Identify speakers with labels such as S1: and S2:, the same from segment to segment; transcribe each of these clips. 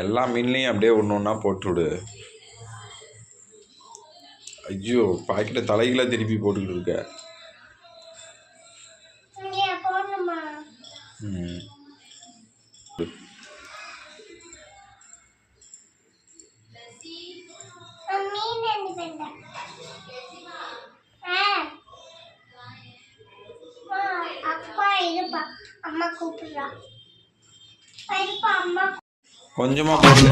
S1: எல்லா மீன்லையும் அப்படியே ஒன்று ஒன்றா போட்டுவிடு. ஐயோ, பாக்கெட்டை தலைகளாக திருப்பி போட்டுக்கிட்டு இருக்க.
S2: அம்மா கூப்பிடுறா. அம்மா
S1: கொஞ்சமா போட்டு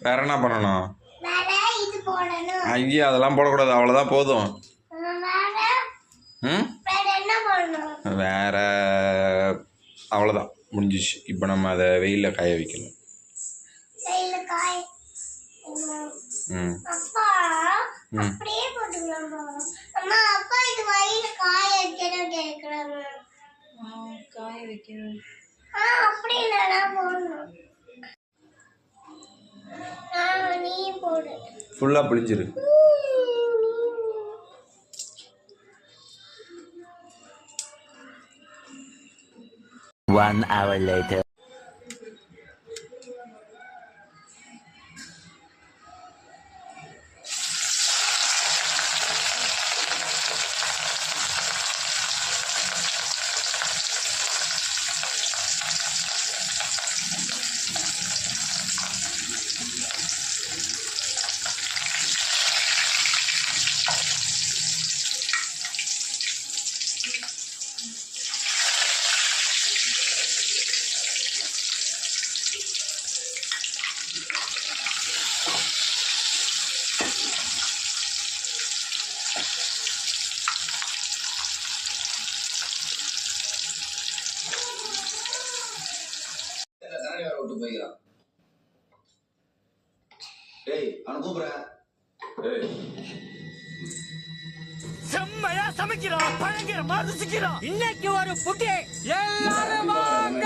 S1: வேற என்ன பண்ணணும்? ஐயா, அதெல்லாம் போடக்கூடாது. அவ்வளோதான் போதும். வேற அவ்வளோதான், முடிஞ்சிச்சு. இப்போ நம்ம அதை வெயிலில் காய வைக்கணும். ஃபுல்லா பிழிஞ்சிரு.
S3: One hour later.
S4: விட்டு போய்க்கிறான். டேய், அவனை கூப்பிடுறேன்.
S5: செம்மையா சமைக்கிறான், பயங்கரமா ருசிக்கிறான். இன்னைக்கு ஒரு புட்டி எல்லாரும் வாங்க.